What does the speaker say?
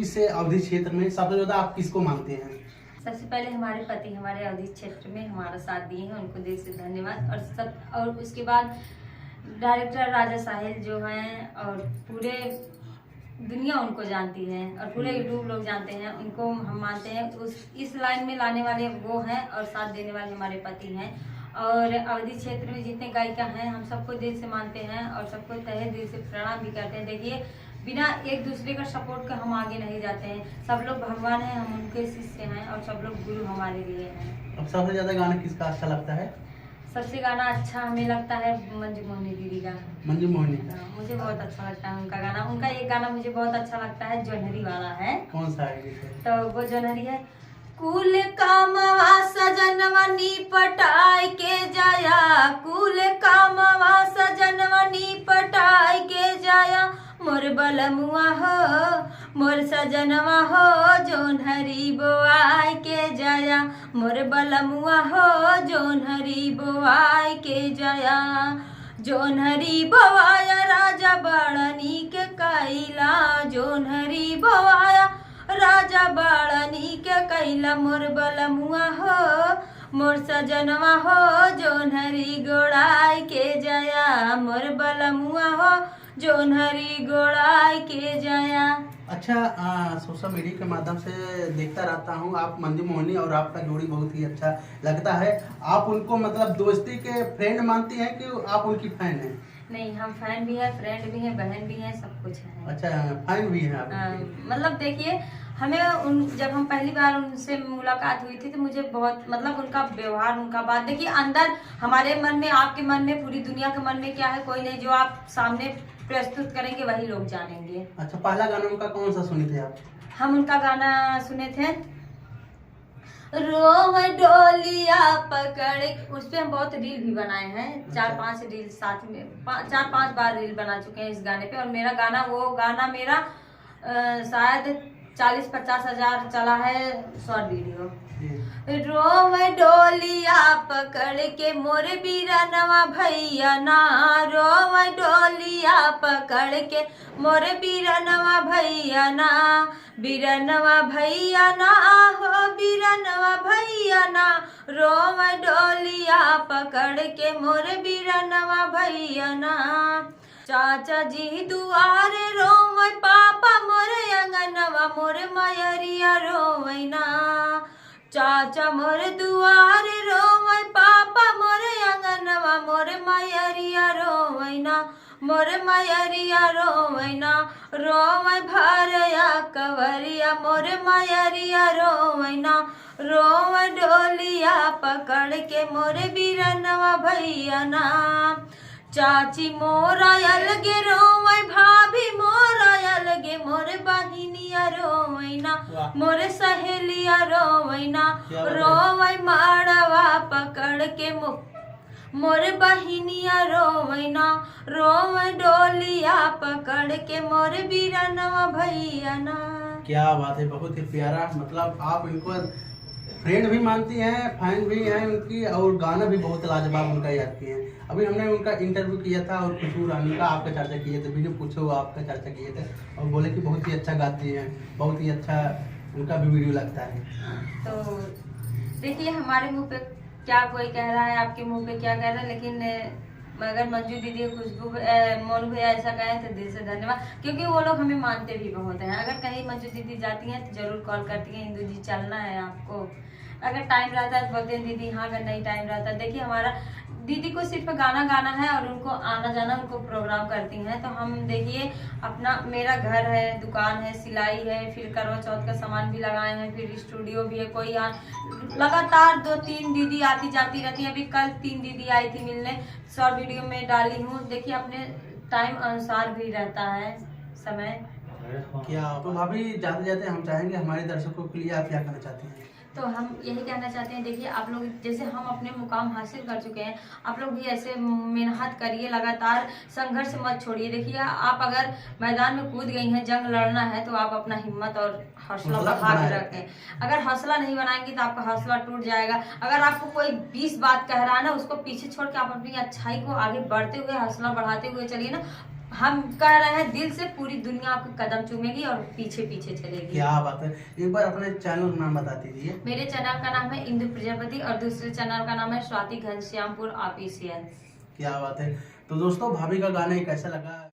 इस अवधि क्षेत्र में सबसे ज्यादा आप किसको मानते हैं? सबसे पहले हमारे पति हमारे अवधि क्षेत्र में हमारा साथ दिए हैं, उनको दिल से धन्यवाद। और उसके बाद डायरेक्टर राजा साहिल जो हैं, और पूरे दुनिया उनको जानती है और पूरे यूट्यूब लोग जानते हैं, उनको हम मानते हैं। इस लाइन में लाने वाले वो हैं और साथ देने वाले हमारे पति हैं। और अवधि क्षेत्र में जितने गायिका हैं हम सबको दिल से मानते हैं और सबको तहे दिल से प्रणाम भी करते हैं। देखिए, बिना एक दूसरे का सपोर्ट का हम आगे नहीं जाते हैं। सब लोग भगवान हैं, हम उनके शिष्य हैं और सब लोग गुरु हमारे लिए हैं। अब सबसे ज्यादा गाना किसका अच्छा लगता है? सबसे गाना अच्छा हमें लगता है मंजू मोहनी दीदी का। मंजू मोहनी का? मुझे बहुत अच्छा लगता है उनका गाना। उनका एक गाना मुझे बहुत अच्छा लगता है, जोनहरी वाला है। कौन सा है? तो वो जोनहरी है। कुल कामवा सजनवा निपटाई के जाया, कुल कामवा सजनवा निपटाई के जाया, मोर बलमुआ हो मोर सजनवा हो जोनहरी बोआई के जाया, मोर बलमुआ हो जोनहरी बोआई के जाया। जोनहरी बोआया राजा बड़ा नीक कैला, जोनहरी बोआया राजा बड़ा नीक कैला, मोर बलमुआ हो मोर सजनवा हो जोनहरी गोड़ाई के जाया, मोर बलमुआ हो जोनहरी गोड़ाई के जाया। अच्छा, सोशल मीडिया के माध्यम से देखता रहता हूँ, आप मंजू मोहनी और आपका जोड़ी बहुत ही अच्छा लगता है। आप उनको मतलब दोस्ती के फ्रेंड मानती हैं कि आप उनकी फैन हैं? नहीं, हम फैन भी हैं, फ्रेंड भी हैं, बहन भी हैं, सब कुछ है। अच्छा, फैन भी हैं आप? मतलब देखिए, हमें जब हम पहली बार उनसे मुलाकात हुई थी तो मुझे बहुत मतलब उनका व्यवहार, उनका बात, देखिए अंदर हमारे मन में, आपके मन में, पूरी दुनिया के मन में क्या है कोई नहीं, जो आप सामने प्रस्तुत करेंगे वही लोग जानेंगे। अच्छा, पहला गाना उनका कौन सा सुने थे आप? हम उनका गाना सुने थे रोम डोलिया पकड़, उस पे हम बहुत रील भी बनाए हैं। 4-5 रील साथ में 4-5 बार रील बना चुके हैं इस गाने पे। और मेरा गाना, वो गाना मेरा शायद 40-50 हजार चला है शॉर्ट वीडियो। रोम डोलिया पकड़ के मोर बीरनवा भैया ना, रोम डोलिया पकड़ के मोर बीरनवा भैया ना, बीरनवा भैया ना हो बीरनवा भैया ना, रोम डोलिया पकड़ के मोर बीरनवा भैया ना। चाचा जी दुआरे रोवै पापा मोरे अंगनवा मोर मयरिया रोवैना, चाचा मोर दुआरे रोवै पापा मोरे अंगनवा मोर मयरिया रोवैना, मोर मयरिया रोवैना, रोवै भरया कवरिया मोर मयरिया रोवैना, रोवै डोलिया पकड़ के मोर बीरनवा भैया ना। चाची मोरा अलगे रोवै, भाभी मोरा अलगे, मोर बहिनिया रोवैना, मोर सहेलिया रोवैना, रोवै माड़वा पकड़ के मोर बहिनिया रोवैना, रोवै डोलिया पकड़ के मोर बीरनवा भैया ना। क्या बात है, बहुत ही प्यारा। मतलब आप इनको फ्रेंड भी मानती हैं, फैन भी हैं उनकी, और गाना भी बहुत लाजवाब उनका याद किए हैं। अभी हमने उनका इंटरव्यू किया था और खुशबू रानी का आपका चर्चा किए थे, वीडियो पूछे हुआ आपका चर्चा किए थे और बोले कि बहुत ही अच्छा गाती हैं, बहुत ही अच्छा उनका भी वीडियो लगता है। तो देखिए, हमारे मुंह पे क्या कोई कह रहा है, आपके मुंह पे क्या कह रहा है, लेकिन अगर मंजू दीदी, खुशबू, मोनू भैया ऐसा कहें तो दिल से धन्यवाद, क्योंकि वो लोग हमें मानते भी बहुत हैं। अगर कहीं मंजू दीदी जाती हैं तो जरूर कॉल करती हैं, इंदू जी चलना है आपको, अगर टाइम रहता है तो बोलते हैं दीदी हाँ, अगर नहीं टाइम रहता है। देखिए, हमारा दीदी को सिर्फ गाना गाना है और उनको आना जाना, उनको प्रोग्राम करती हैं। तो हम देखिए, अपना मेरा घर है, दुकान है, सिलाई है, फिर करवा चौथ का सामान भी लगाए हैं, फिर स्टूडियो भी है। कोई लगातार 2-3 दीदी आती जाती रहती है। अभी कल 3 दीदी आई थी मिलने, शॉर्ट वीडियो में डाली हूँ। देखिए, अपने टाइम अनुसार भी रहता है समय। क्या तो भाभी, जाते जाते हम चाहेंगे हमारे दर्शकों के लिए आप क्या कहना चाहते हैं? तो हम यही कहना चाहते हैं, देखिए आप लोग जैसे हम अपने मुकाम हासिल कर चुके हैं, आप लोग भी ऐसे मेहनत करिए, लगातार संघर्ष मत छोड़िए। देखिए, आप अगर मैदान में कूद गई हैं, जंग लड़ना है, तो आप अपना हिम्मत और हौसला बढ़ा के रखें। अगर हौसला नहीं बनाएंगे तो आपका हौसला टूट जाएगा। अगर आपको कोई 20 बात कह रहा है ना, उसको पीछे छोड़ के आप अपनी अच्छाई को आगे बढ़ते हुए, हौसला बढ़ाते हुए चलिए ना। हम कह रहे हैं दिल से, पूरी दुनिया आपके कदम चूमेगी और पीछे पीछे चलेगी। क्या बात है। एक बार अपने चैनल का नाम बता दीजिए। मेरे चैनल का नाम है इंदु प्रजापति और दूसरे चैनल का नाम है स्वाति घनश्यामपुर ऑफिशियल। क्या बात है। तो दोस्तों भाभी का गाना कैसा लगा?